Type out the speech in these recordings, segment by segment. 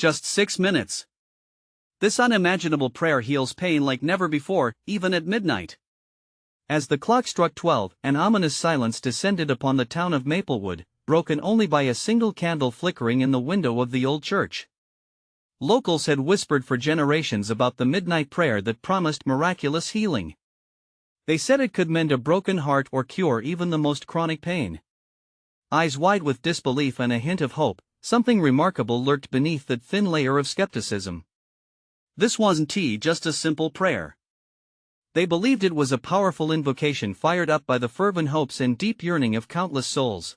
Just 6 minutes. This unimaginable prayer heals pain like never before, even at midnight. As the clock struck 12, an ominous silence descended upon the town of Maplewood, broken only by a single candle flickering in the window of the old church. Locals had whispered for generations about the midnight prayer that promised miraculous healing. They said it could mend a broken heart or cure even the most chronic pain. Eyes wide with disbelief and a hint of hope, something remarkable lurked beneath that thin layer of skepticism. This wasn't just a simple prayer. They believed it was a powerful invocation fired up by the fervent hopes and deep yearning of countless souls.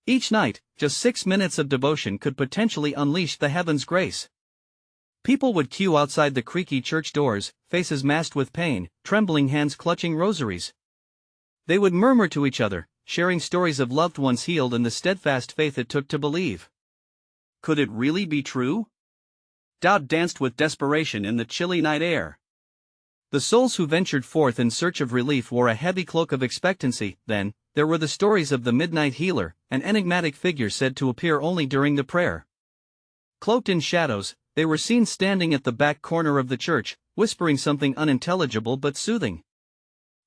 Each night, just 6 minutes of devotion could potentially unleash the heaven's grace. People would queue outside the creaky church doors, faces masked with pain, trembling hands clutching rosaries. They would murmur to each other, sharing stories of loved ones healed and the steadfast faith it took to believe. Could it really be true? Doubt danced with desperation in the chilly night air. The souls who ventured forth in search of relief wore a heavy cloak of expectancy. Then, there were the stories of the midnight healer, an enigmatic figure said to appear only during the prayer. Cloaked in shadows, they were seen standing at the back corner of the church, whispering something unintelligible but soothing.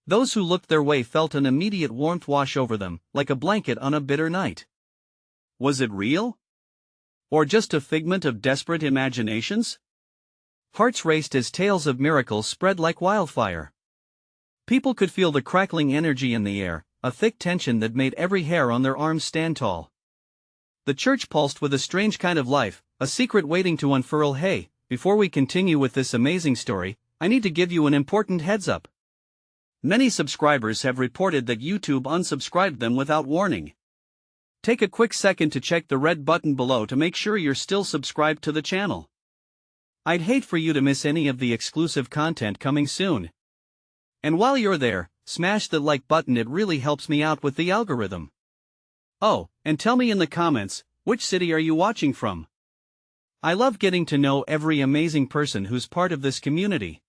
Those who looked their way felt an immediate warmth wash over them, like a blanket on a bitter night. Was it real? Or just a figment of desperate imaginations? Hearts raced as tales of miracles spread like wildfire. People could feel the crackling energy in the air, a thick tension that made every hair on their arms stand tall. The church pulsed with a strange kind of life, a secret waiting to unfurl. Hey, before we continue with this amazing story, I need to give you an important heads up. Many subscribers have reported that YouTube unsubscribed them without warning. Take a quick second to check the red button below to make sure you're still subscribed to the channel. I'd hate for you to miss any of the exclusive content coming soon. And while you're there, smash the like button, it really helps me out with the algorithm. Oh, and tell me in the comments, which city are you watching from? I love getting to know every amazing person who's part of this community.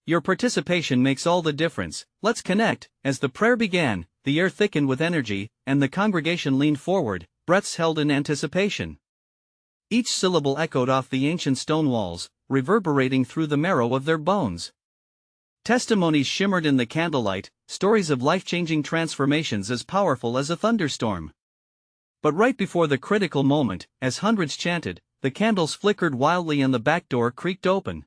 Your participation makes all the difference. Let's connect. As the prayer began, the air thickened with energy, and the congregation leaned forward, breaths held in anticipation. Each syllable echoed off the ancient stone walls, reverberating through the marrow of their bones. Testimonies shimmered in the candlelight, stories of life-changing transformations as powerful as a thunderstorm. But right before the critical moment, as hundreds chanted, the candles flickered wildly and the back door creaked open.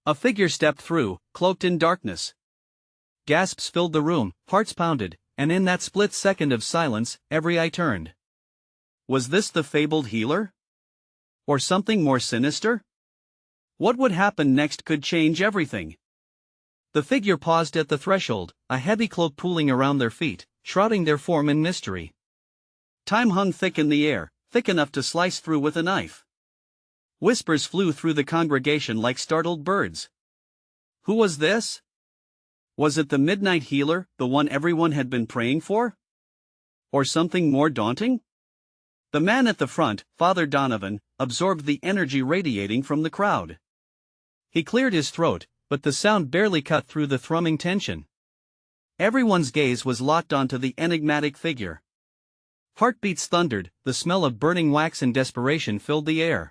A figure stepped through, cloaked in darkness. Gasps filled the room, hearts pounded, and in that split second of silence, every eye turned. Was this the fabled healer? Or something more sinister? What would happen next could change everything. The figure paused at the threshold, a heavy cloak pooling around their feet, shrouding their form in mystery. Time hung thick in the air, thick enough to slice through with a knife. Whispers flew through the congregation like startled birds. Who was this? Was it the midnight healer, the one everyone had been praying for? Or something more daunting? The man at the front, Father Donovan, absorbed the energy radiating from the crowd. He cleared his throat, but the sound barely cut through the thrumming tension. Everyone's gaze was locked onto the enigmatic figure. Heartbeats thundered, the smell of burning wax and desperation filled the air.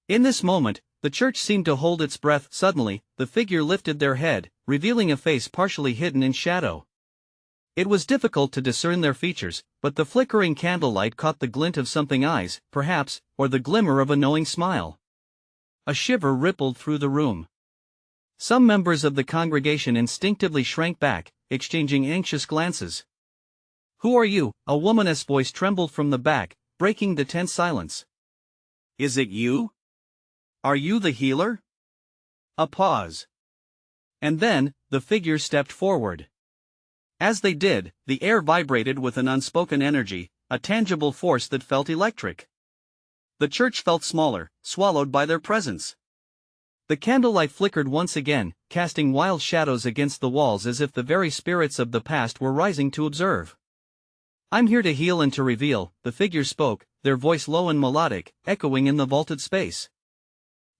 In this moment, the church seemed to hold its breath. Suddenly, the figure lifted their head, revealing a face partially hidden in shadow. It was difficult to discern their features, but the flickering candlelight caught the glint of something eyes, perhaps, or the glimmer of a knowing smile. A shiver rippled through the room. Some members of the congregation instinctively shrank back, exchanging anxious glances. "Who are you?" A woman's voice trembled from the back, breaking the tense silence. "Is it you? Are you the healer?" A pause. And then, the figure stepped forward. As they did, the air vibrated with an unspoken energy, a tangible force that felt electric. The church felt smaller, swallowed by their presence. The candlelight flickered once again, casting wild shadows against the walls as if the very spirits of the past were rising to observe. "I'm here to heal and to reveal," the figure spoke, their voice low and melodic, echoing in the vaulted space.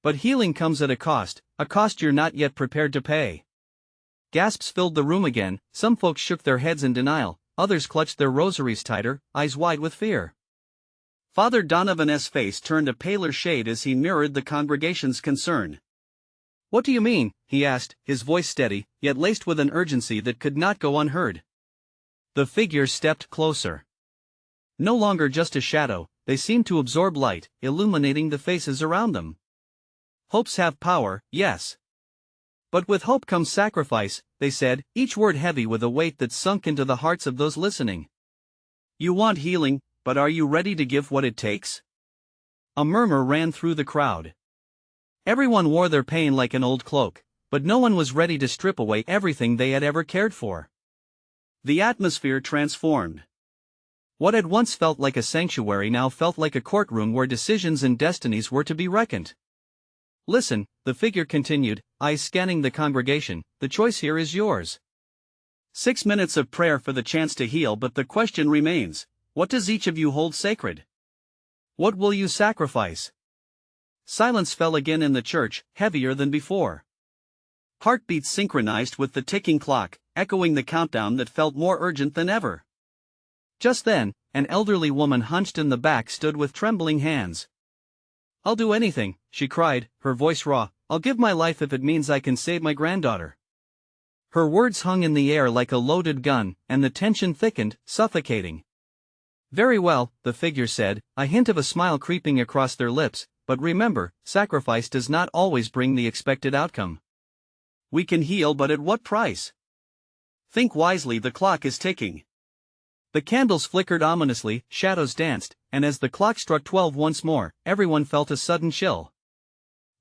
"But healing comes at a cost you're not yet prepared to pay." Gasps filled the room again, some folks shook their heads in denial, others clutched their rosaries tighter, eyes wide with fear. Father Donovan's face turned a paler shade as he mirrored the congregation's concern. "What do you mean?" he asked, his voice steady, yet laced with an urgency that could not go unheard. The figures stepped closer. No longer just a shadow, they seemed to absorb light, illuminating the faces around them. "Hopes have power, yes. But with hope comes sacrifice," they said, each word heavy with a weight that sunk into the hearts of those listening. "You want healing, but are you ready to give what it takes?" A murmur ran through the crowd. Everyone wore their pain like an old cloak, but no one was ready to strip away everything they had ever cared for. The atmosphere transformed. What had once felt like a sanctuary now felt like a courtroom where decisions and destinies were to be reckoned. "Listen," the figure continued, eyes scanning the congregation, "the choice here is yours. 6 minutes of prayer for the chance to heal, but the question remains, what does each of you hold sacred? What will you sacrifice?" Silence fell again in the church, heavier than before. Heartbeats synchronized with the ticking clock, echoing the countdown that felt more urgent than ever. Just then, an elderly woman hunched in the back stood with trembling hands. "I'll do anything," she cried, her voice raw. "I'll give my life if it means I can save my granddaughter." Her words hung in the air like a loaded gun, and the tension thickened, suffocating. "Very well," the figure said, a hint of a smile creeping across their lips, "but remember, sacrifice does not always bring the expected outcome. We can heal, but at what price? Think wisely, the clock is ticking." The candles flickered ominously, shadows danced, and as the clock struck 12 once more, everyone felt a sudden chill.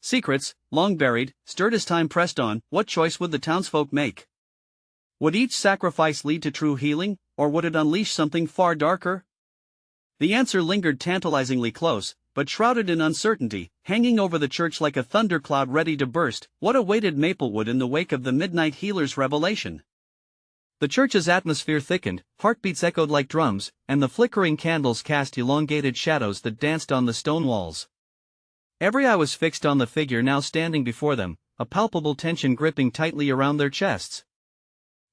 Secrets, long buried, stirred as time pressed on. What choice would the townsfolk make? Would each sacrifice lead to true healing, or would it unleash something far darker? The answer lingered tantalizingly close, but shrouded in uncertainty, hanging over the church like a thundercloud ready to burst. What awaited Maplewood in the wake of the Midnight Healer's revelation? The church's atmosphere thickened, heartbeats echoed like drums, and the flickering candles cast elongated shadows that danced on the stone walls. Every eye was fixed on the figure now standing before them, a palpable tension gripping tightly around their chests.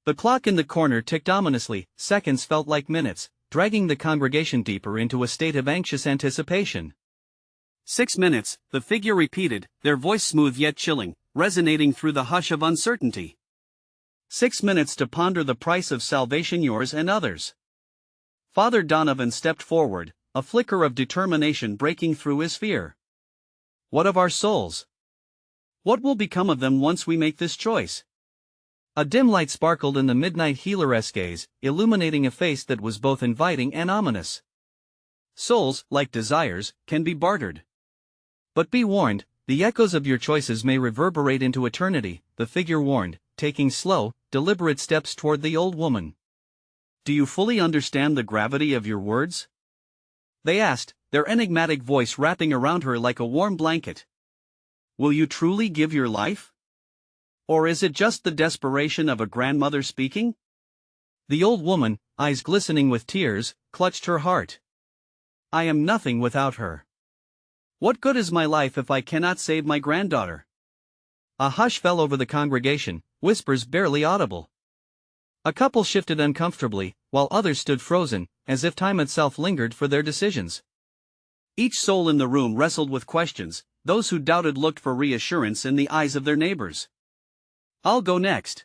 The clock in the corner ticked ominously, seconds felt like minutes, dragging the congregation deeper into a state of anxious anticipation. 6 minutes, the figure repeated, their voice smooth yet chilling, resonating through the hush of uncertainty. 6 minutes to ponder the price of salvation, yours and others. Father Donovan stepped forward, a flicker of determination breaking through his fear. "What of our souls? What will become of them once we make this choice?" A dim light sparkled in the Midnight Healer's gaze, illuminating a face that was both inviting and ominous. "Souls, like desires, can be bartered. But be warned, the echoes of your choices may reverberate into eternity," the figure warned, taking slow, deliberate steps toward the old woman. "Do you fully understand the gravity of your words?" they asked, their enigmatic voice wrapping around her like a warm blanket. "Will you truly give your life? Or is it just the desperation of a grandmother speaking?" The old woman, eyes glistening with tears, clutched her heart. "I am nothing without her. What good is my life if I cannot save my granddaughter?" A hush fell over the congregation, whispers barely audible. A couple shifted uncomfortably, while others stood frozen, as if time itself lingered for their decisions. Each soul in the room wrestled with questions. Those who doubted looked for reassurance in the eyes of their neighbors. "I'll go next,"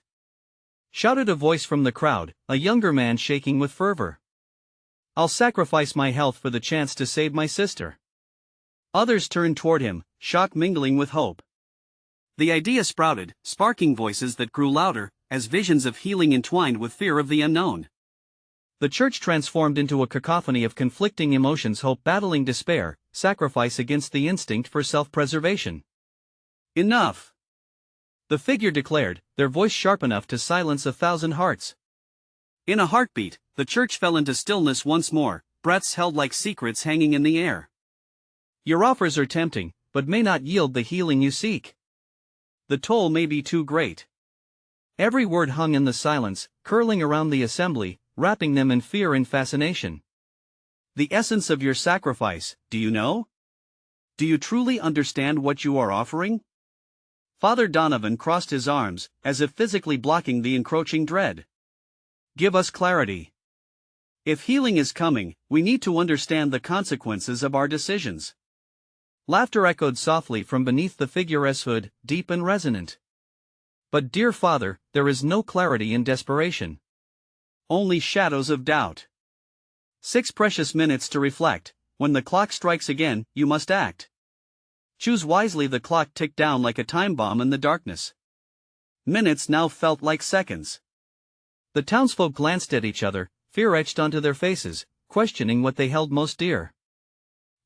shouted a voice from the crowd, a younger man shaking with fervor. "I'll sacrifice my health for the chance to save my sister." Others turned toward him, shock mingling with hope. The idea sprouted, sparking voices that grew louder, as visions of healing entwined with fear of the unknown. The church transformed into a cacophony of conflicting emotions, hope battling despair, sacrifice against the instinct for self-preservation. "Enough!" the figure declared, their voice sharp enough to silence 1,000 hearts. In a heartbeat, the church fell into stillness once more, breaths held like secrets hanging in the air. "Your offers are tempting, but may not yield the healing you seek. The toll may be too great." Every word hung in the silence, curling around the assembly, wrapping them in fear and fascination. "The essence of your sacrifice, do you know? Do you truly understand what you are offering?" Father Donovan crossed his arms, as if physically blocking the encroaching dread. "Give us clarity. If healing is coming, we need to understand the consequences of our decisions. Laughter echoed softly from beneath the figure's hood, deep and resonant. But dear Father, there is no clarity in desperation. Only shadows of doubt. 6 precious minutes to reflect. When the clock strikes again, you must act. Choose wisely. The clock ticked down like a time bomb in the darkness. Minutes now felt like seconds. The townsfolk glanced at each other, fear etched onto their faces, questioning what they held most dear.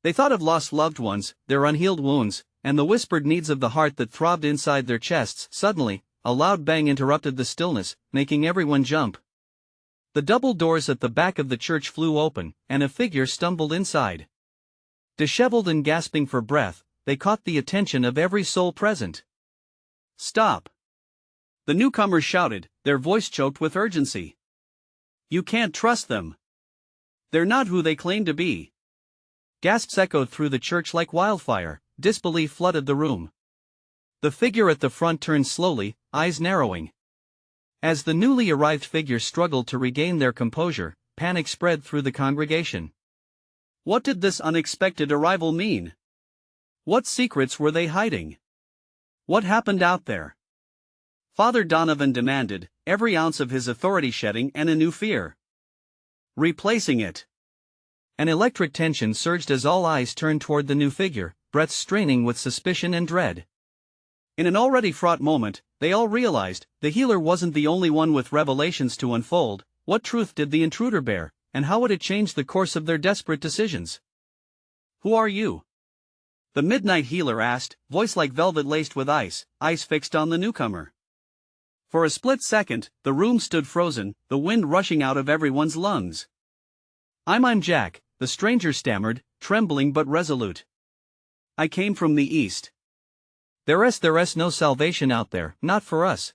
They thought of lost loved ones, their unhealed wounds, and the whispered needs of the heart that throbbed inside their chests. Suddenly, a loud bang interrupted the stillness, making everyone jump. The double doors at the back of the church flew open, and a figure stumbled inside. Disheveled and gasping for breath, they caught the attention of every soul present. "Stop!" the newcomers shouted, their voice choked with urgency. "You can't trust them. They're not who they claim to be." Gasps echoed through the church like wildfire, disbelief flooded the room. The figure at the front turned slowly, eyes narrowing. As the newly arrived figure struggled to regain their composure, panic spread through the congregation. What did this unexpected arrival mean? What secrets were they hiding? What happened out there? Father Donovan demanded, every ounce of his authority shedding, and a new fear replacing it. An electric tension surged as all eyes turned toward the new figure, breaths straining with suspicion and dread. In an already fraught moment, they all realized the healer wasn't the only one with revelations to unfold. What truth did the intruder bear, and how would it change the course of their desperate decisions? "Who are you?" the midnight healer asked, voice like velvet laced with ice, eyes fixed on the newcomer. For a split second, the room stood frozen, the wind rushing out of everyone's lungs. I'm Jack," the stranger stammered, trembling but resolute. "I came from the east. There's no salvation out there, not for us.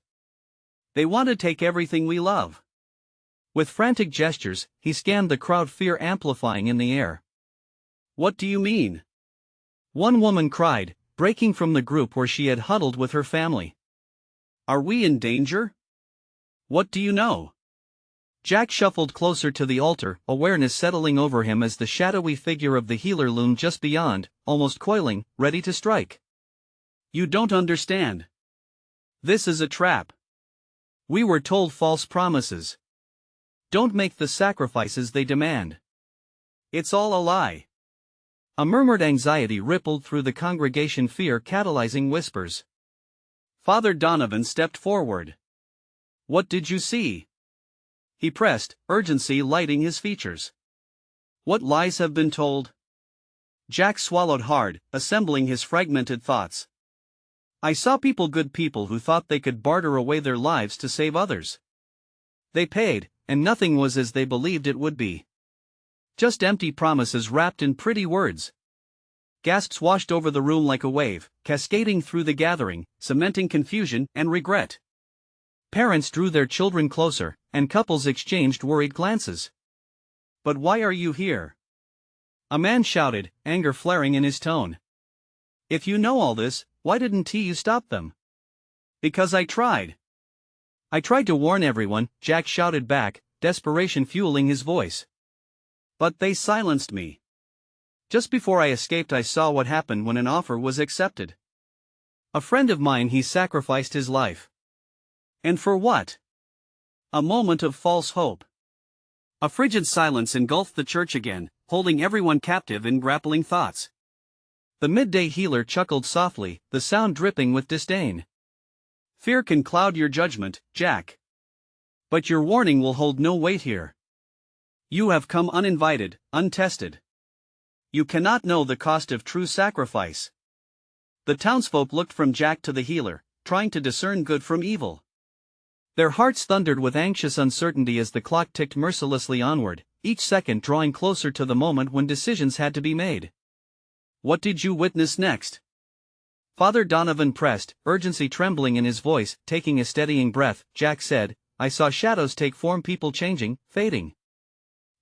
They want to take everything we love." With frantic gestures, he scanned the crowd, fear amplifying in the air. "What do you mean?" one woman cried, breaking from the group where she had huddled with her family. "Are we in danger? What do you know?" Jack shuffled closer to the altar, awareness settling over him as the shadowy figure of the healer loomed just beyond, almost coiling, ready to strike. "You don't understand. This is a trap. We were told false promises. Don't make the sacrifices they demand. It's all a lie." A murmured anxiety rippled through the congregation, fear catalyzing whispers. Father Donovan stepped forward. "What did you see?" he pressed, urgency lighting his features. "What lies have been told?" Jack swallowed hard, assembling his fragmented thoughts. "I saw people, good people who thought they could barter away their lives to save others. They paid, and nothing was as they believed it would be. Just empty promises wrapped in pretty words." Gasps washed over the room like a wave, cascading through the gathering, cementing confusion and regret. Parents drew their children closer, and couples exchanged worried glances. "But why are you here?" a man shouted, anger flaring in his tone. "If you know all this, why didn't you stop them?" "Because I tried. I tried to warn everyone," Jack shouted back, desperation fueling his voice. "But they silenced me. Just before I escaped, I saw what happened when an offer was accepted. A friend of mine, he sacrificed his life. And for what? A moment of false hope." A frigid silence engulfed the church again, holding everyone captive in grappling thoughts. The midday healer chuckled softly, the sound dripping with disdain. "Fear can cloud your judgment, Jack. But your warning will hold no weight here. You have come uninvited, untested. You cannot know the cost of true sacrifice." The townsfolk looked from Jack to the healer, trying to discern good from evil. Their hearts thundered with anxious uncertainty as the clock ticked mercilessly onward, each second drawing closer to the moment when decisions had to be made. "What did you witness next?" Father Donovan pressed, urgency trembling in his voice. Taking a steadying breath, Jack said, "I saw shadows take form, people changing, fading.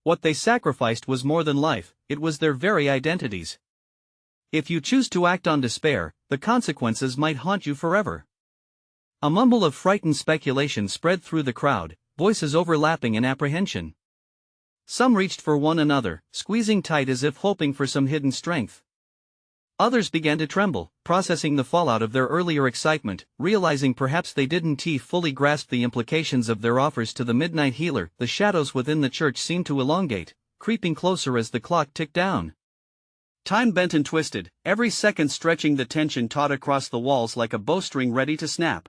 What they sacrificed was more than life, it was their very identities. If you choose to act on despair, the consequences might haunt you forever." A mumble of frightened speculation spread through the crowd, voices overlapping in apprehension. Some reached for one another, squeezing tight as if hoping for some hidden strength. Others began to tremble, processing the fallout of their earlier excitement, realizing perhaps they didn't fully grasp the implications of their offers to the midnight healer. The shadows within the church seemed to elongate, creeping closer as the clock ticked down. Time bent and twisted, every second stretching the tension taut across the walls like a bowstring ready to snap.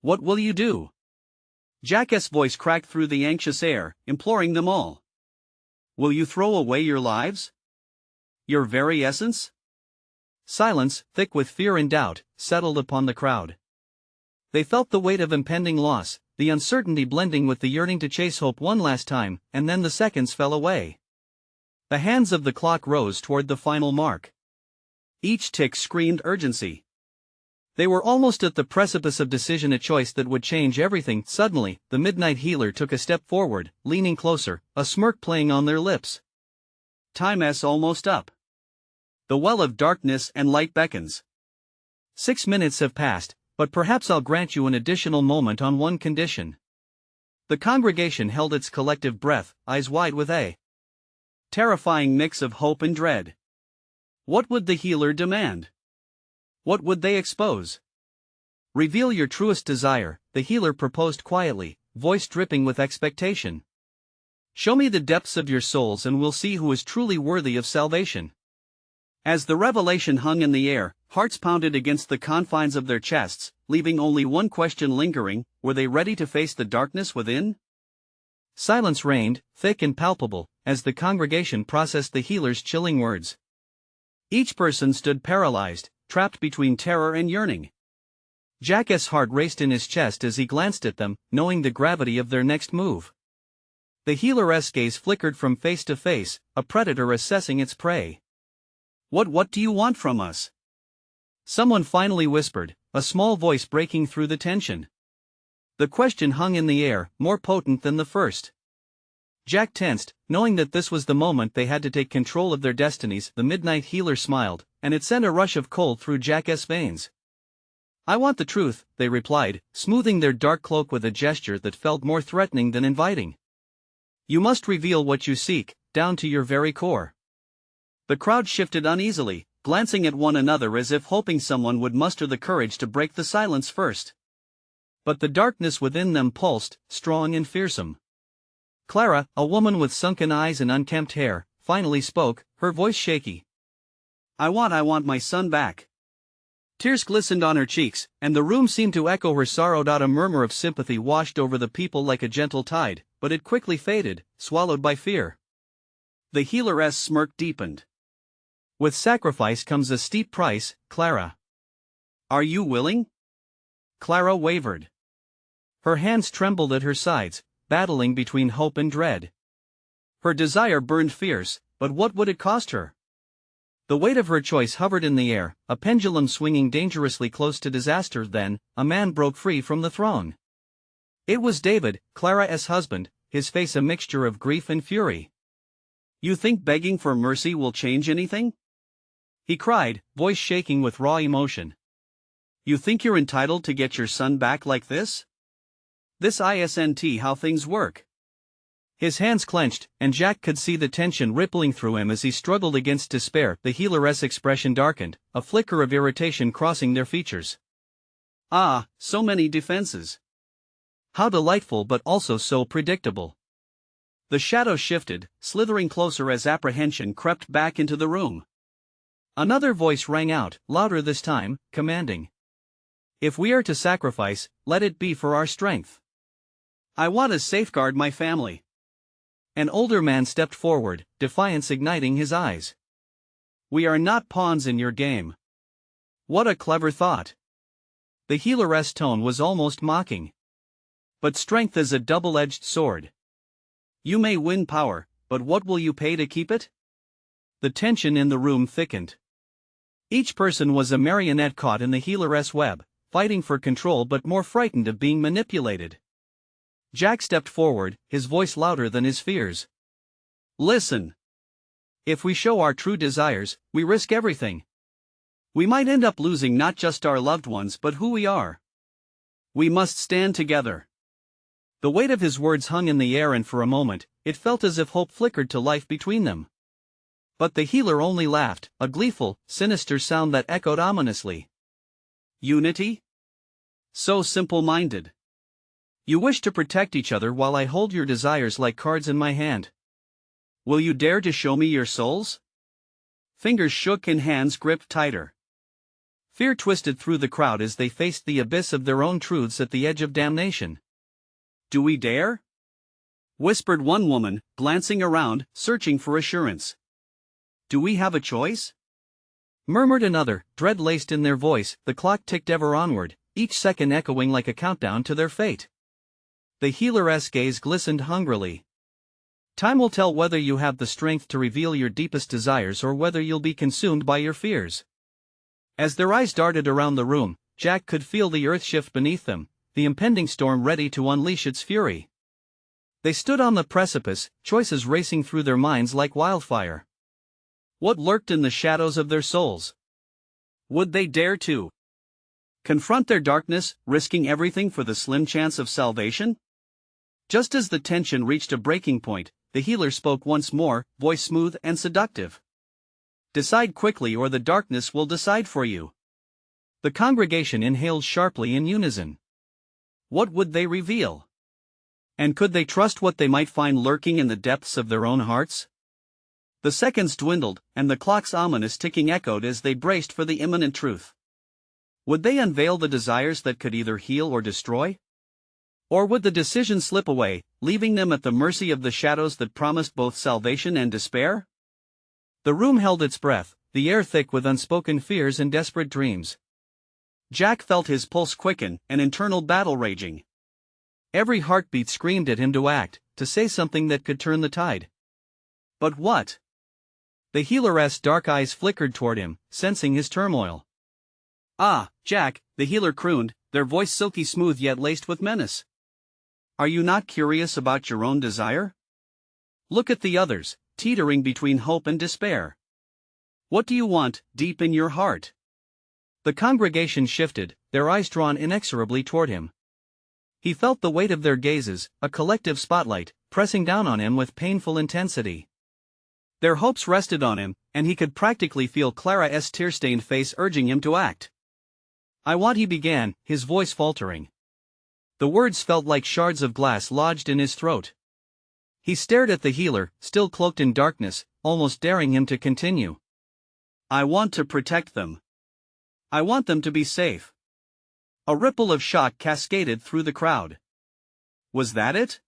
"What will you do?" Jack's voice cracked through the anxious air, imploring them all. "Will you throw away your lives? Your very essence?" Silence, thick with fear and doubt, settled upon the crowd. They felt the weight of impending loss, the uncertainty blending with the yearning to chase hope one last time, and then the seconds fell away. The hands of the clock rose toward the final mark. Each tick screamed urgency. They were almost at the precipice of decision, a choice that would change everything. Suddenly, the midnight healer took a step forward, leaning closer, a smirk playing on their lips. "Time's almost up. The well of darkness and light beckons. 6 minutes have passed, but perhaps I'll grant you an additional moment on one condition." The congregation held its collective breath, eyes wide with a terrifying mix of hope and dread. What would the healer demand? What would they expose? "Reveal your truest desire," the healer proposed quietly, voice dripping with expectation. "Show me the depths of your souls and we'll see who is truly worthy of salvation." As the revelation hung in the air, hearts pounded against the confines of their chests, leaving only one question lingering: were they ready to face the darkness within? Silence reigned, thick and palpable, as the congregation processed the healer's chilling words. Each person stood paralyzed, trapped between terror and yearning. Jack's heart raced in his chest as he glanced at them, knowing the gravity of their next move. The healer's gaze flickered from face to face, a predator assessing its prey. What do you want from us?" Someone finally whispered, a small voice breaking through the tension. The question hung in the air, more potent than the first. Jack tensed, knowing that this was the moment they had to take control of their destinies. The midnight healer smiled, and it sent a rush of cold through Jack's veins. "I want the truth," they replied, smoothing their dark cloak with a gesture that felt more threatening than inviting. "You must reveal what you seek, down to your very core." The crowd shifted uneasily, glancing at one another as if hoping someone would muster the courage to break the silence first. But the darkness within them pulsed, strong and fearsome. Clara, a woman with sunken eyes and unkempt hair, finally spoke, her voice shaky. I want my son back." Tears glistened on her cheeks, and the room seemed to echo her sorrow. A murmur of sympathy washed over the people like a gentle tide, but it quickly faded, swallowed by fear. The healer's smirk deepened. "With sacrifice comes a steep price, Clara. Are you willing?" Clara wavered. Her hands trembled at her sides, battling between hope and dread. Her desire burned fierce, but what would it cost her? The weight of her choice hovered in the air, a pendulum swinging dangerously close to disaster. Then, a man broke free from the throng. It was David, Clara's husband, his face a mixture of grief and fury. "You think begging for mercy will change anything?" he cried, voice shaking with raw emotion. "You think you're entitled to get your son back like this? This isn't how things work." His hands clenched, and Jack could see the tension rippling through him as he struggled against despair. The healer's expression darkened, a flicker of irritation crossing their features. "Ah, so many defenses. How delightful, but also so predictable." The shadow shifted, slithering closer as apprehension crept back into the room. Another voice rang out, louder this time, commanding. "If we are to sacrifice, let it be for our strength. I want to safeguard my family." An older man stepped forward, defiance igniting his eyes. "We are not pawns in your game." What a clever thought. The healer's tone was almost mocking. "But strength is a double-edged sword. You may win power, but what will you pay to keep it?" The tension in the room thickened. Each person was a marionette caught in the healer's web, fighting for control but more frightened of being manipulated. Jack stepped forward, his voice louder than his fears. "Listen. If we show our true desires, we risk everything. We might end up losing not just our loved ones but who we are. We must stand together. The weight of his words hung in the air, and for a moment, it felt as if hope flickered to life between them. But the healer only laughed, a gleeful, sinister sound that echoed ominously. Unity? So simple-minded. You wish to protect each other while I hold your desires like cards in my hand. Will you dare to show me your souls? Fingers shook and hands gripped tighter. Fear twisted through the crowd as they faced the abyss of their own truths at the edge of damnation. Do we dare? Whispered one woman, glancing around, searching for assurance. Do we have a choice? Murmured another, dread laced in their voice. The clock ticked ever onward, each second echoing like a countdown to their fate. The healer's gaze glistened hungrily. Time will tell whether you have the strength to reveal your deepest desires or whether you'll be consumed by your fears. As their eyes darted around the room, Jack could feel the earth shift beneath them, the impending storm ready to unleash its fury. They stood on the precipice, choices racing through their minds like wildfire. What lurked in the shadows of their souls? Would they dare to confront their darkness, risking everything for the slim chance of salvation? Just as the tension reached a breaking point, the healer spoke once more, voice smooth and seductive. Decide quickly or the darkness will decide for you. The congregation inhaled sharply in unison. What would they reveal? And could they trust what they might find lurking in the depths of their own hearts? The seconds dwindled, and the clock's ominous ticking echoed as they braced for the imminent truth. Would they unveil the desires that could either heal or destroy? Or would the decision slip away, leaving them at the mercy of the shadows that promised both salvation and despair? The room held its breath, the air thick with unspoken fears and desperate dreams. Jack felt his pulse quicken, an internal battle raging. Every heartbeat screamed at him to act, to say something that could turn the tide. But what? The healer's dark eyes flickered toward him, sensing his turmoil. Ah, Jack, the healer crooned, their voice silky smooth yet laced with menace. Are you not curious about your own desire? Look at the others, teetering between hope and despair. What do you want, deep in your heart? The congregation shifted, their eyes drawn inexorably toward him. He felt the weight of their gazes, a collective spotlight, pressing down on him with painful intensity. Their hopes rested on him, and he could practically feel Clara's tear-stained face urging him to act. I want, he began, his voice faltering. The words felt like shards of glass lodged in his throat. He stared at the healer, still cloaked in darkness, almost daring him to continue. I want to protect them. I want them to be safe. A ripple of shock cascaded through the crowd. Was that it?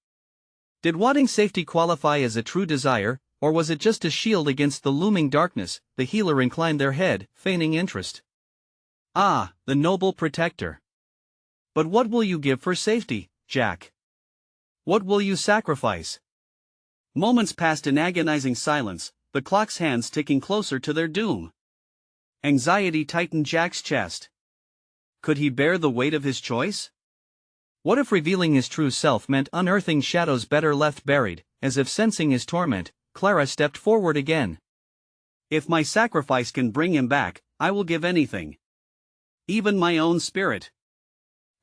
Did wanting safety qualify as a true desire, or was it just a shield against the looming darkness? The healer inclined their head, feigning interest. Ah, the noble protector. But what will you give for safety, Jack? What will you sacrifice? Moments passed in agonizing silence, the clock's hands ticking closer to their doom. Anxiety tightened Jack's chest. Could he bear the weight of his choice? What if revealing his true self meant unearthing shadows better left buried? As if sensing his torment, Clara stepped forward again. If my sacrifice can bring him back, I will give anything. Even my own spirit.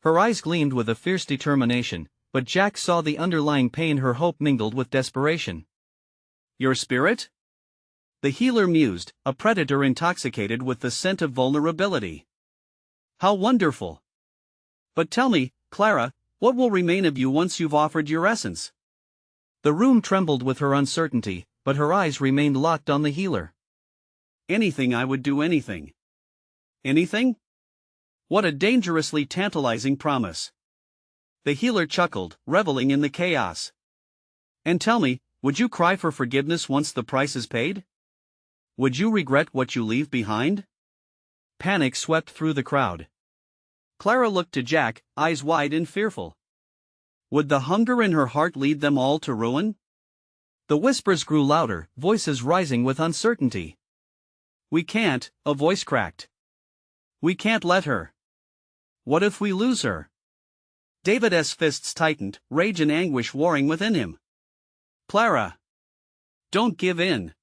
Her eyes gleamed with a fierce determination, but Jack saw the underlying pain. Her hope mingled with desperation. Your spirit? The healer mused, a predator intoxicated with the scent of vulnerability. How wonderful! But tell me, Clara, what will remain of you once you've offered your essence? The room trembled with her uncertainty, but her eyes remained locked on the healer. Anything, I would do anything. Anything? What a dangerously tantalizing promise. The healer chuckled, reveling in the chaos. And tell me, would you cry for forgiveness once the price is paid? Would you regret what you leave behind? Panic swept through the crowd. Clara looked to Jack, eyes wide and fearful. Would the hunger in her heart lead them all to ruin? The whispers grew louder, voices rising with uncertainty. We can't, a voice cracked. We can't let her. What if we lose her? David's fists tightened, rage and anguish warring within him. Clara! Don't give in.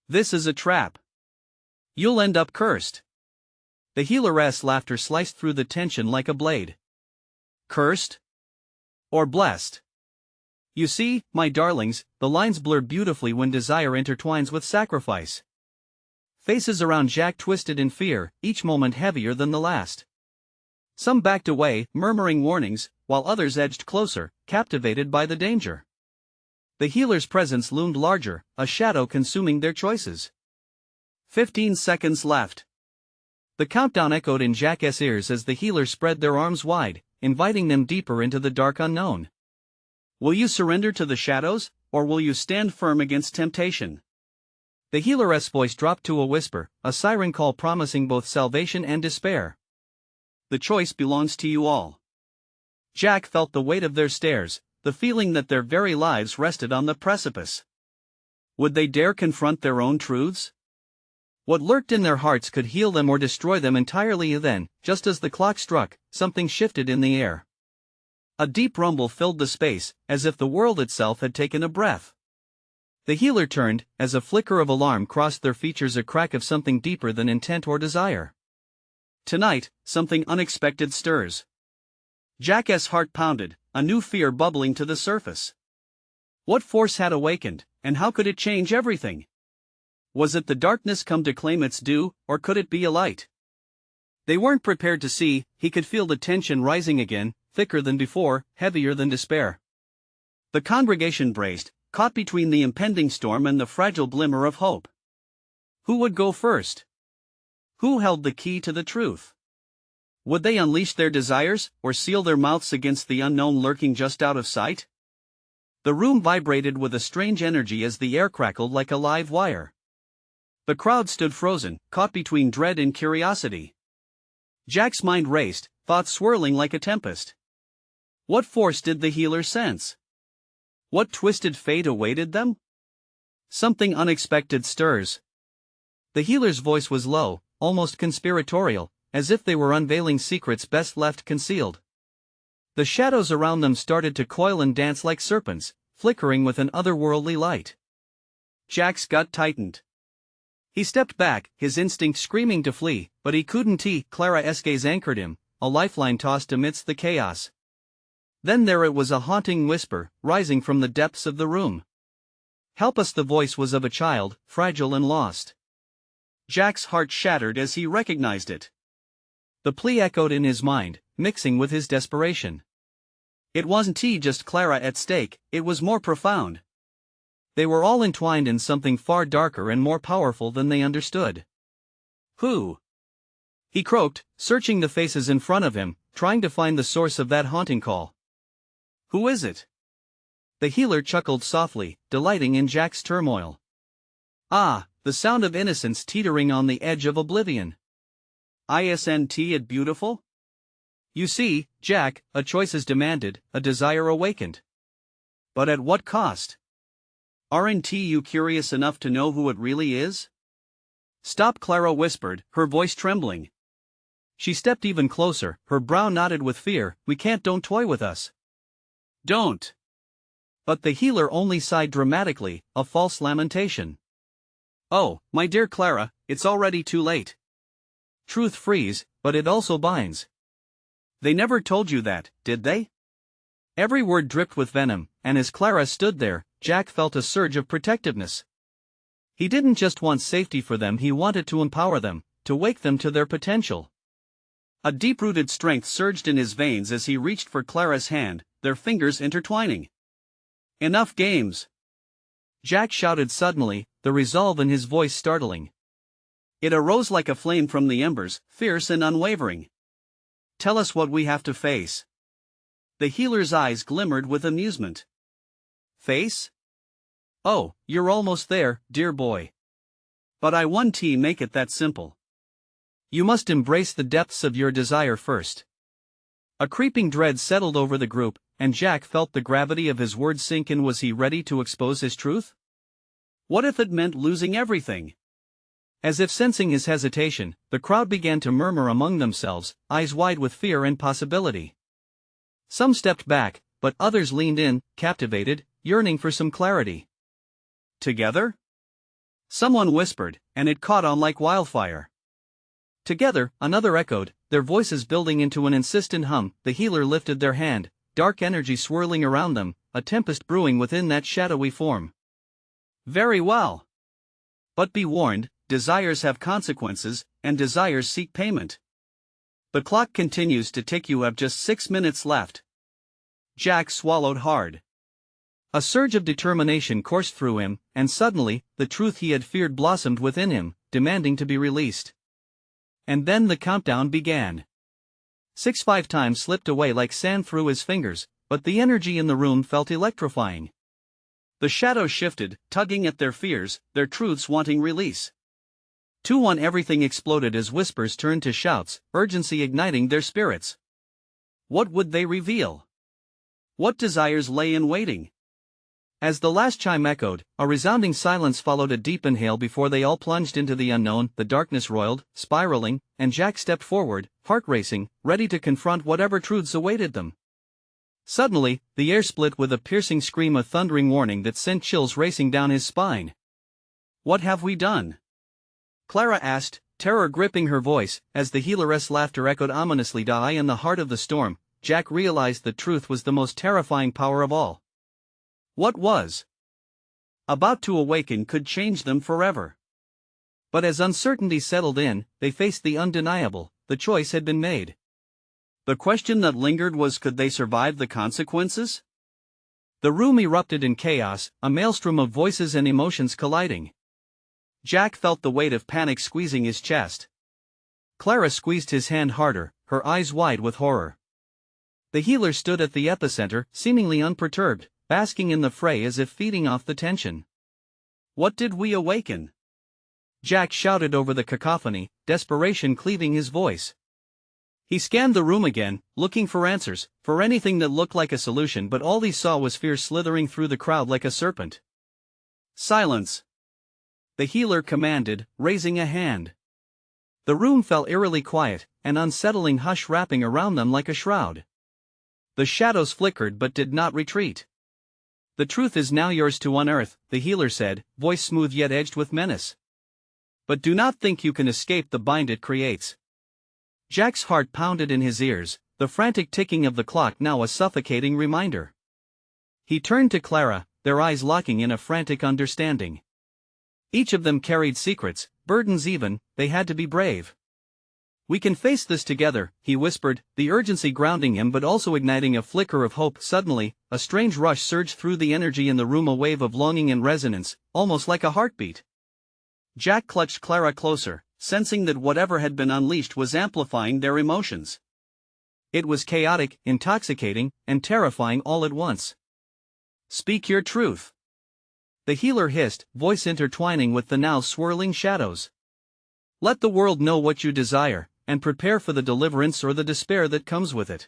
This is a trap. You'll end up cursed. The healer's laughter sliced through the tension like a blade. Cursed? Or blessed. You see, my darlings, the lines blur beautifully when desire intertwines with sacrifice. Faces around Jack twisted in fear, each moment heavier than the last. Some backed away, murmuring warnings, while others edged closer, captivated by the danger. The healer's presence loomed larger, a shadow consuming their choices. 15 seconds left. The countdown echoed in Jack's ears as the healer spread their arms wide, inviting them deeper into the dark unknown. Will you surrender to the shadows, or will you stand firm against temptation? The healer's voice dropped to a whisper, a siren call promising both salvation and despair. The choice belongs to you all. Jack felt the weight of their stares, the feeling that their very lives rested on the precipice. Would they dare confront their own truths? What lurked in their hearts could heal them or destroy them entirely. Then, just as the clock struck, something shifted in the air. A deep rumble filled the space, as if the world itself had taken a breath. The healer turned, as a flicker of alarm crossed their features, a crack of something deeper than intent or desire. Tonight, something unexpected stirs. Jack's heart pounded, a new fear bubbling to the surface. What force had awakened, and how could it change everything? Was it the darkness come to claim its due, or could it be a light? They weren't prepared to see. He could feel the tension rising again, thicker than before, heavier than despair. The congregation braced, caught between the impending storm and the fragile glimmer of hope. Who would go first? Who held the key to the truth? Would they unleash their desires, or seal their mouths against the unknown lurking just out of sight? The room vibrated with a strange energy as the air crackled like a live wire. The crowd stood frozen, caught between dread and curiosity. Jack's mind raced, thoughts swirling like a tempest. What force did the healer sense? What twisted fate awaited them? Something unexpected stirs. The healer's voice was low, almost conspiratorial, as if they were unveiling secrets best left concealed. The shadows around them started to coil and dance like serpents, flickering with an otherworldly light. Jack's gut tightened. He stepped back, his instinct screaming to flee, but he couldn't. Clara's gaze anchored him, a lifeline tossed amidst the chaos. Then there it was, a haunting whisper, rising from the depths of the room. Help us! The voice was of a child, fragile and lost. Jack's heart shattered as he recognized it. The plea echoed in his mind, mixing with his desperation. It wasn't just Clara at stake, it was more profound. They were all entwined in something far darker and more powerful than they understood. Who? He croaked, searching the faces in front of him, trying to find the source of that haunting call. Who is it? The healer chuckled softly, delighting in Jack's turmoil. Ah, the sound of innocence teetering on the edge of oblivion. Isn't it beautiful? You see, Jack, a choice is demanded, a desire awakened. But at what cost? Aren't you curious enough to know who it really is? Stop, Clara whispered, her voice trembling. She stepped even closer, her brow knotted with fear. We can't. Don't toy with us. Don't. But the healer only sighed dramatically, a false lamentation. Oh, my dear Clara, it's already too late. Truth frees, but it also binds. They never told you that, did they? Every word dripped with venom, and as Clara stood there, Jack felt a surge of protectiveness. He didn't just want safety for them, he wanted to empower them, to wake them to their potential. A deep-rooted strength surged in his veins as he reached for Clara's hand, their fingers intertwining. Enough games! Jack shouted suddenly, the resolve in his voice startling. It arose like a flame from the embers, fierce and unwavering. Tell us what we have to face. The healer's eyes glimmered with amusement. Face? Oh, you're almost there, dear boy. But I won't make it that simple. You must embrace the depths of your desire first. A creeping dread settled over the group, and Jack felt the gravity of his words sink in. Was he ready to expose his truth? What if it meant losing everything? As if sensing his hesitation, the crowd began to murmur among themselves, eyes wide with fear and possibility. Some stepped back, but others leaned in, captivated, yearning for some clarity. Together? Someone whispered, and it caught on like wildfire. Together, another echoed, their voices building into an insistent hum. The healer lifted their hand, dark energy swirling around them, a tempest brewing within that shadowy form. Very well. But be warned, desires have consequences, and desires seek payment. The clock continues to tick. You have just 6 minutes left. Jack swallowed hard. A surge of determination coursed through him, and suddenly, the truth he had feared blossomed within him, demanding to be released. And then the countdown began. 5 times slipped away like sand through his fingers, but the energy in the room felt electrifying. The shadows shifted, tugging at their fears, their truths wanting release. 2-1 everything exploded as whispers turned to shouts, urgency igniting their spirits. What would they reveal? What desires lay in waiting? As the last chime echoed, a resounding silence followed a deep inhale before they all plunged into the unknown. The darkness roiled, spiraling, and Jack stepped forward, heart racing, ready to confront whatever truths awaited them. Suddenly, the air split with a piercing scream, a thundering warning that sent chills racing down his spine. What have we done? Clara asked, terror gripping her voice, as the healeress laughter echoed ominously. In the heart of the storm, Jack realized the truth was the most terrifying power of all. What was about to awaken could change them forever. But as uncertainty settled in, they faced the undeniable. The choice had been made. The question that lingered was, could they survive the consequences? The room erupted in chaos, a maelstrom of voices and emotions colliding. Jack felt the weight of panic squeezing his chest. Clara squeezed his hand harder, her eyes wide with horror. The healer stood at the epicenter, seemingly unperturbed, basking in the fray as if feeding off the tension. What did we awaken? Jack shouted over the cacophony, desperation cleaving his voice. He scanned the room again, looking for answers, for anything that looked like a solution, but all he saw was fear slithering through the crowd like a serpent. Silence! The healer commanded, raising a hand. The room fell eerily quiet, an unsettling hush wrapping around them like a shroud. The shadows flickered but did not retreat. The truth is now yours to unearth, the healer said, voice smooth yet edged with menace. But do not think you can escape the bind it creates. Jack's heart pounded in his ears, the frantic ticking of the clock now a suffocating reminder. He turned to Clara, their eyes locking in a frantic understanding. Each of them carried secrets, burdens even, they had to be brave. We can face this together, he whispered, the urgency grounding him but also igniting a flicker of hope. Suddenly, a strange rush surged through the energy in the room, a wave of longing and resonance, almost like a heartbeat. Jack clutched Clara closer, sensing that whatever had been unleashed was amplifying their emotions. It was chaotic, intoxicating, and terrifying all at once. Speak your truth. The healer hissed, voice intertwining with the now swirling shadows. Let the world know what you desire, and prepare for the deliverance or the despair that comes with it.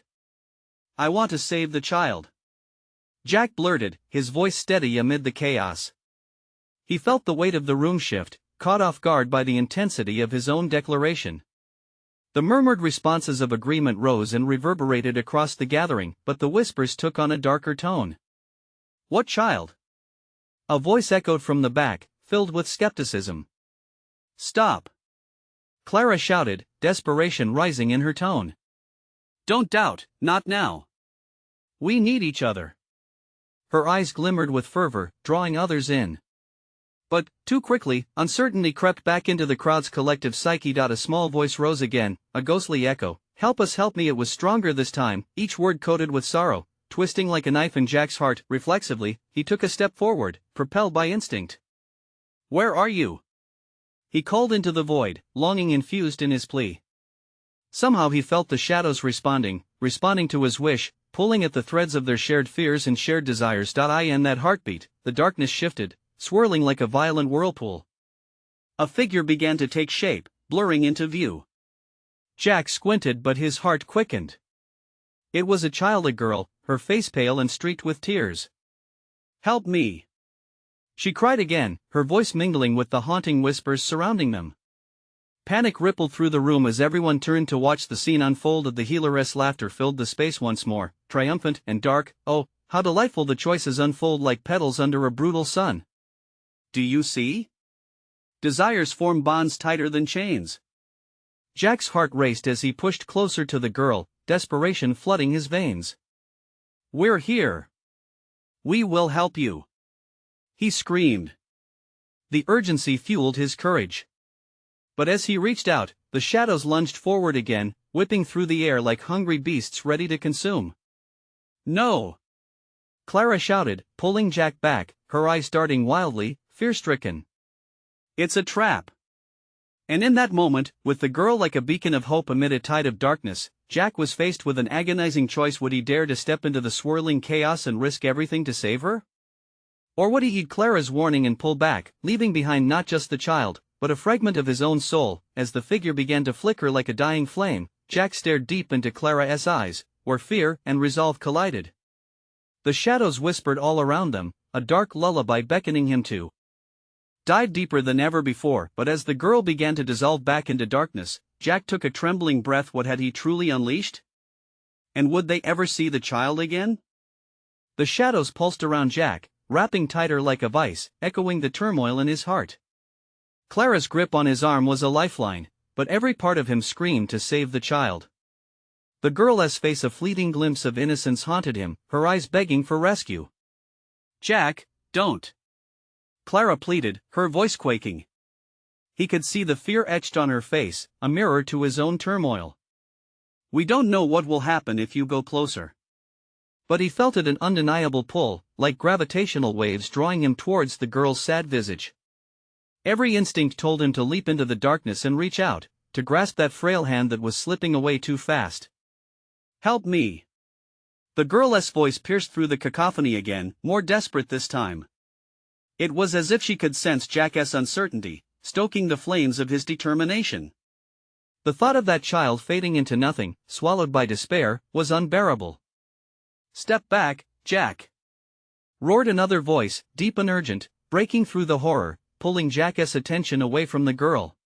I want to save the child. Jack blurted, his voice steady amid the chaos. He felt the weight of the room shift, caught off guard by the intensity of his own declaration. The murmured responses of agreement rose and reverberated across the gathering, but the whispers took on a darker tone. What child? A voice echoed from the back, filled with skepticism. Stop! Clara shouted, desperation rising in her tone. Don't doubt, not now. We need each other. Her eyes glimmered with fervor, drawing others in. But, too quickly, uncertainty crept back into the crowd's collective psyche. A small voice rose again, a ghostly echo. Help us, help me. It was stronger this time, each word coated with sorrow, twisting like a knife in Jack's heart. Reflexively, he took a step forward, propelled by instinct. Where are you? He called into the void, longing infused in his plea. Somehow he felt the shadows responding to his wish, pulling at the threads of their shared fears and shared desires. In that heartbeat, the darkness shifted, swirling like a violent whirlpool. A figure began to take shape, blurring into view. Jack squinted, but his heart quickened. It was a child, a girl, her face pale and streaked with tears. Help me! She cried again, her voice mingling with the haunting whispers surrounding them. Panic rippled through the room as everyone turned to watch the scene unfold. The healer's laughter filled the space once more, triumphant and dark. Oh, how delightful the choices unfold like petals under a brutal sun. Do you see? Desires form bonds tighter than chains. Jack's heart raced as he pushed closer to the girl, desperation flooding his veins. We're here. We will help you. He screamed. The urgency fueled his courage. But as he reached out, the shadows lunged forward again, whipping through the air like hungry beasts ready to consume. No! Clara shouted, pulling Jack back, her eyes darting wildly, fear-stricken. It's a trap! And in that moment, with the girl like a beacon of hope amid a tide of darkness, Jack was faced with an agonizing choice. Would he dare to step into the swirling chaos and risk everything to save her? Or would he heed Clara's warning and pull back, leaving behind not just the child, but a fragment of his own soul? As the figure began to flicker like a dying flame, Jack stared deep into Clara's eyes, where fear and resolve collided. The shadows whispered all around them, a dark lullaby beckoning him to dive deeper than ever before. But as the girl began to dissolve back into darkness, Jack took a trembling breath. What had he truly unleashed? And would they ever see the child again? The shadows pulsed around Jack, wrapping tighter like a vice, echoing the turmoil in his heart. Clara's grip on his arm was a lifeline, but every part of him screamed to save the child. The girl's face, a fleeting glimpse of innocence, haunted him, her eyes begging for rescue. Jack, don't! Clara pleaded, her voice quaking. He could see the fear etched on her face, a mirror to his own turmoil. We don't know what will happen if you go closer. But he felt it, an undeniable pull, like gravitational waves drawing him towards the girl's sad visage. Every instinct told him to leap into the darkness and reach out, to grasp that frail hand that was slipping away too fast. Help me! The girl's voice pierced through the cacophony again, more desperate this time. It was as if she could sense Jack's uncertainty, stoking the flames of his determination. The thought of that child fading into nothing, swallowed by despair, was unbearable. Step back, Jack! Roared another voice, deep and urgent, breaking through the horror, pulling Jack's attention away from the girl.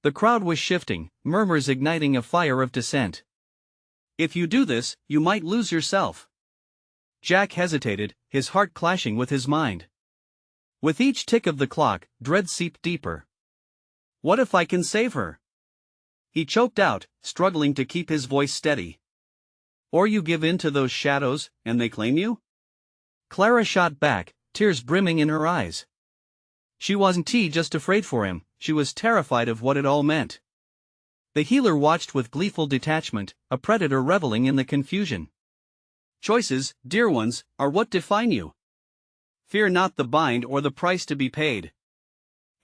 The crowd was shifting, murmurs igniting a fire of dissent. If you do this, you might lose yourself. Jack hesitated, his heart clashing with his mind. With each tick of the clock, dread seeped deeper. What if I can save her? He choked out, struggling to keep his voice steady. Or you give in to those shadows, and they claim you? Clara shot back, tears brimming in her eyes. She wasn't just afraid for him, she was terrified of what it all meant. The healer watched with gleeful detachment, a predator reveling in the confusion. Choices, dear ones, are what define you. Fear not the bind or the price to be paid.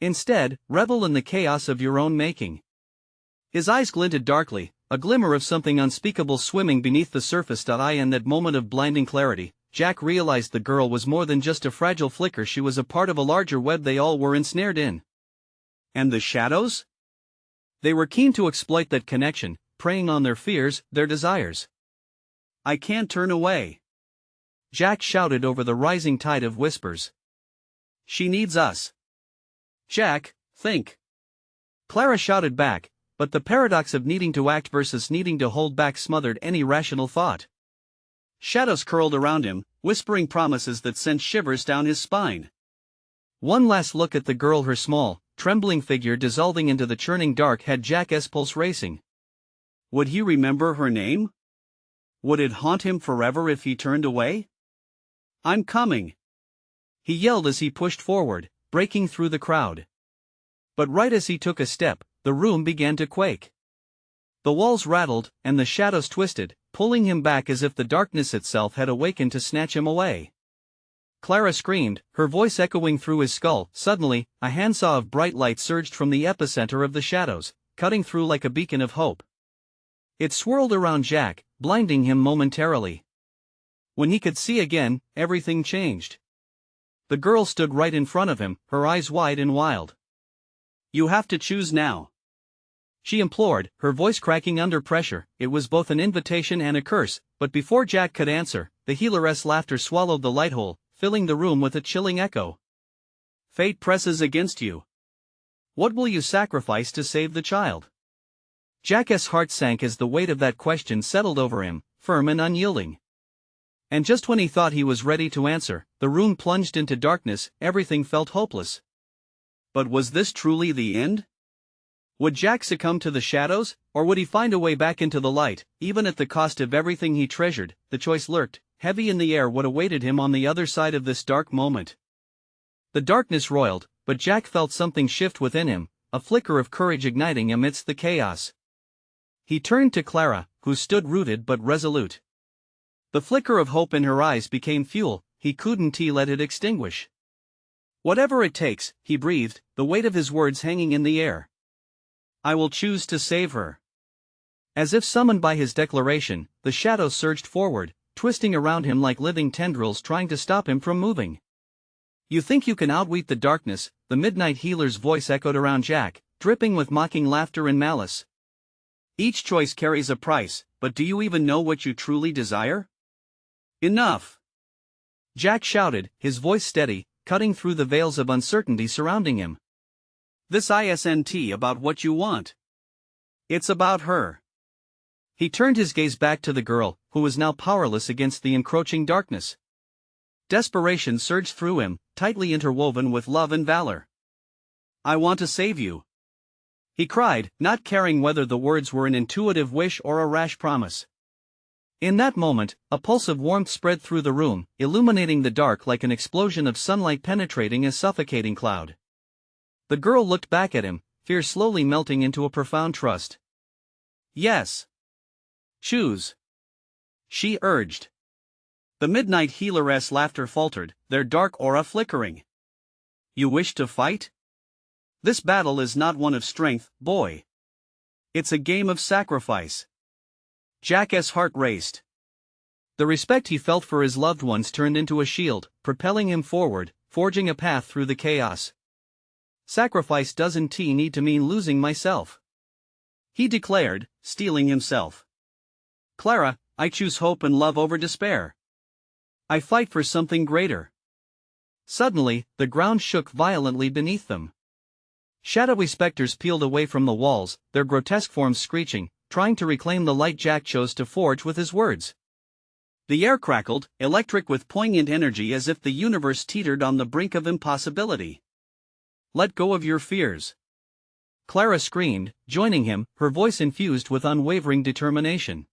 Instead, revel in the chaos of your own making. His eyes glinted darkly, a glimmer of something unspeakable swimming beneath the surface. In that moment of blinding clarity, Jack realized the girl was more than just a fragile flicker. She was a part of a larger web they all were ensnared in. And the shadows? They were keen to exploit that connection, preying on their fears, their desires. I can't turn away. Jack shouted over the rising tide of whispers. She needs us. Jack, think. Clara shouted back, but the paradox of needing to act versus needing to hold back smothered any rational thought. Shadows curled around him, whispering promises that sent shivers down his spine. One last look at the girl, her small, trembling figure dissolving into the churning dark, had Jack's pulse racing. Would he remember her name? Would it haunt him forever if he turned away? I'm coming! He yelled as he pushed forward, breaking through the crowd. But right as he took a step, the room began to quake. The walls rattled, and the shadows twisted, pulling him back as if the darkness itself had awakened to snatch him away. Clara screamed, her voice echoing through his skull. Suddenly, a handsaw of bright light surged from the epicenter of the shadows, cutting through like a beacon of hope. It swirled around Jack, blinding him momentarily. When he could see again, everything changed. The girl stood right in front of him, her eyes wide and wild. You have to choose now. She implored, her voice cracking under pressure. It was both an invitation and a curse, but before Jack could answer, the healer's laughter swallowed the light hole, filling the room with a chilling echo. Fate presses against you. What will you sacrifice to save the child? Jack's heart sank as the weight of that question settled over him, firm and unyielding. And just when he thought he was ready to answer, the room plunged into darkness. Everything felt hopeless. But was this truly the end? Would Jack succumb to the shadows, or would he find a way back into the light, even at the cost of everything he treasured? The choice lurked, heavy in the air what awaited him on the other side of this dark moment. The darkness roiled, but Jack felt something shift within him, a flicker of courage igniting amidst the chaos. He turned to Clara, who stood rooted but resolute. The flicker of hope in her eyes became fuel, he couldn't let it extinguish. "Whatever it takes," he breathed, the weight of his words hanging in the air. "I will choose to save her." As if summoned by his declaration, the shadows surged forward, twisting around him like living tendrils trying to stop him from moving. "You think you can outwit the darkness?" the midnight healer's voice echoed around Jack, dripping with mocking laughter and malice. "Each choice carries a price, but do you even know what you truly desire?" "Enough!" Jack shouted, his voice steady, cutting through the veils of uncertainty surrounding him. "This isn't about what you want. It's about her." He turned his gaze back to the girl, who was now powerless against the encroaching darkness. Desperation surged through him, tightly interwoven with love and valor. "I want to save you," he cried, not caring whether the words were an intuitive wish or a rash promise. In that moment, a pulse of warmth spread through the room, illuminating the dark like an explosion of sunlight penetrating a suffocating cloud. The girl looked back at him, fear slowly melting into a profound trust. "Yes. Choose," she urged. The midnight healer's laughter faltered, their dark aura flickering. "You wish to fight? This battle is not one of strength, boy. It's a game of sacrifice." Jack's heart raced. The respect he felt for his loved ones turned into a shield, propelling him forward, forging a path through the chaos. "Sacrifice doesn't need to mean losing myself," he declared, steeling himself. "Clara, I choose hope and love over despair. I fight for something greater." Suddenly, the ground shook violently beneath them. Shadowy specters peeled away from the walls, their grotesque forms screeching, trying to reclaim the light Jack chose to forge with his words. The air crackled, electric with poignant energy as if the universe teetered on the brink of impossibility. "Let go of your fears," Clara screamed, joining him, her voice infused with unwavering determination.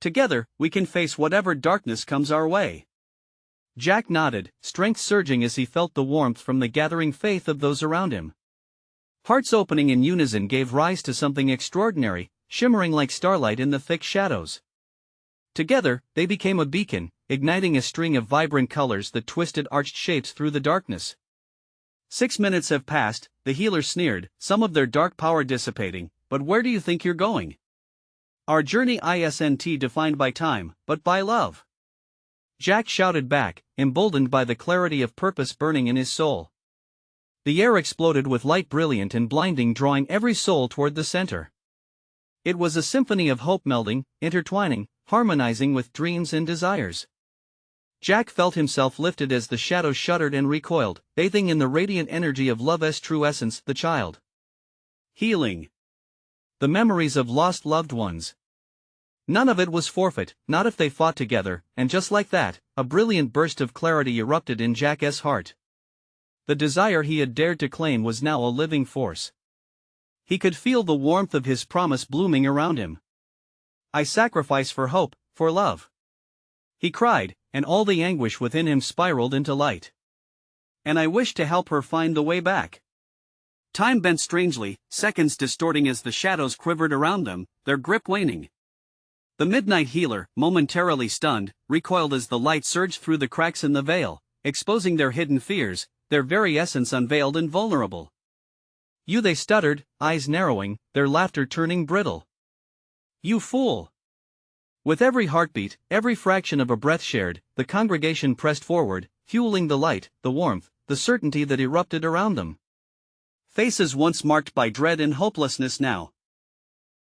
"Together, we can face whatever darkness comes our way." Jack nodded, strength surging as he felt the warmth from the gathering faith of those around him. Hearts opening in unison gave rise to something extraordinary, shimmering like starlight in the thick shadows. Together, they became a beacon, igniting a string of vibrant colors that twisted arched shapes through the darkness. 6 minutes have passed, the healer sneered, some of their dark power dissipating, but where do you think you're going? Our journey isn't defined by time, but by love. Jack shouted back, emboldened by the clarity of purpose burning in his soul. The air exploded with light brilliant and blinding, drawing every soul toward the center. It was a symphony of hope melding, intertwining, harmonizing with dreams and desires. Jack felt himself lifted as the shadows shuddered and recoiled, bathing in the radiant energy of love's true essence, the child. Healing. The memories of lost loved ones. None of it was forfeit, not if they fought together, and just like that, a brilliant burst of clarity erupted in Jack's heart. The desire he had dared to claim was now a living force. He could feel the warmth of his promise blooming around him. "I sacrifice for hope, for love," he cried, and all the anguish within him spiraled into light. "And I wish to help her find the way back." Time bent strangely, seconds distorting as the shadows quivered around them, their grip waning. The midnight healer, momentarily stunned, recoiled as the light surged through the cracks in the veil, exposing their hidden fears, their very essence unveiled and vulnerable. "You," they stuttered, eyes narrowing, their laughter turning brittle. "You fool!" With every heartbeat, every fraction of a breath shared, the congregation pressed forward, fueling the light, the warmth, the certainty that erupted around them. Faces once marked by dread and hopelessness now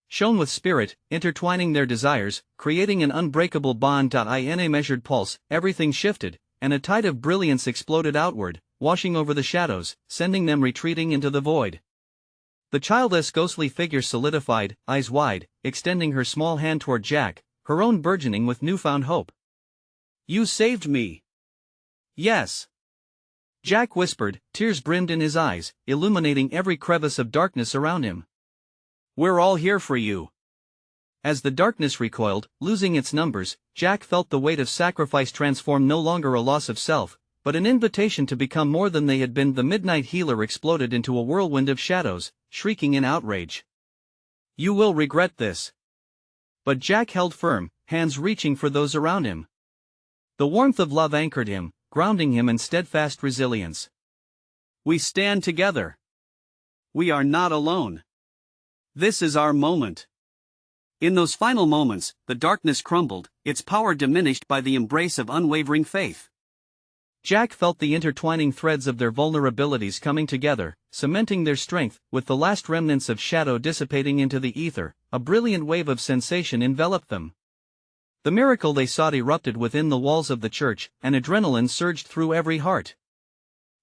shone with spirit, intertwining their desires, creating an unbreakable bond. In a measured pulse, everything shifted, and a tide of brilliance exploded outward, washing over the shadows, sending them retreating into the void. The childless ghostly figure solidified, eyes wide, extending her small hand toward Jack, her own burgeoning with newfound hope. "You saved me." "Yes," Jack whispered, tears brimmed in his eyes, illuminating every crevice of darkness around him. "We're all here for you." As the darkness recoiled, losing its numbers, Jack felt the weight of sacrifice transform no longer a loss of self, but an invitation to become more than they had been. The midnight healer exploded into a whirlwind of shadows, shrieking in outrage. "You will regret this." But Jack held firm, hands reaching for those around him. The warmth of love anchored him, grounding him in steadfast resilience. "We stand together. We are not alone. This is our moment." In those final moments, the darkness crumbled, its power diminished by the embrace of unwavering faith. Jack felt the intertwining threads of their vulnerabilities coming together, cementing their strength. With the last remnants of shadow dissipating into the ether, a brilliant wave of sensation enveloped them. The miracle they sought erupted within the walls of the church, and adrenaline surged through every heart.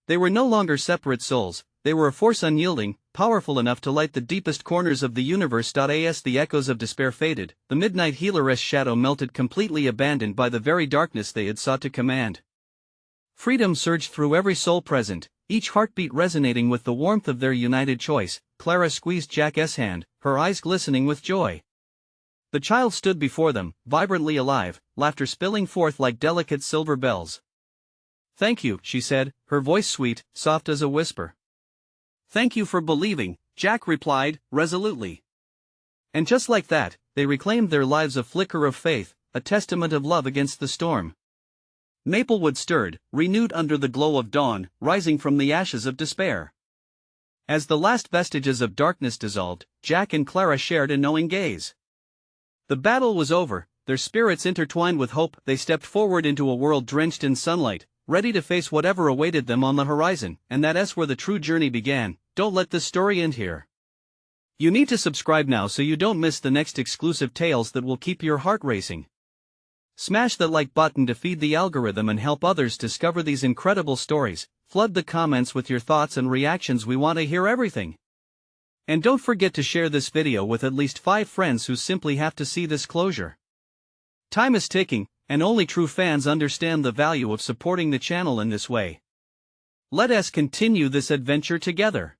They were no longer separate souls, they were a force unyielding, powerful enough to light the deepest corners of the universe. As the echoes of despair faded, the midnight healer's shadow melted, completely abandoned by the very darkness they had sought to command. Freedom surged through every soul present, each heartbeat resonating with the warmth of their united choice. Clara squeezed Jack's hand, her eyes glistening with joy. The child stood before them, vibrantly alive, laughter spilling forth like delicate silver bells. "Thank you," she said, her voice sweet, soft as a whisper. "Thank you for believing," Jack replied, resolutely. And just like that, they reclaimed their lives, a flicker of faith, a testament of love against the storm. Maplewood stirred, renewed under the glow of dawn, rising from the ashes of despair. As the last vestiges of darkness dissolved, Jack and Clara shared a knowing gaze. The battle was over, their spirits intertwined with hope. They stepped forward into a world drenched in sunlight, ready to face whatever awaited them on the horizon, and that's where the true journey began. Don't let this story end here. You need to subscribe now so you don't miss the next exclusive tales that will keep your heart racing. Smash the like button to feed the algorithm and help others discover these incredible stories. Flood the comments with your thoughts and reactions, we want to hear everything. And don't forget to share this video with at least 5 friends who simply have to see this closure. Time is ticking, and only true fans understand the value of supporting the channel in this way. Let us continue this adventure together.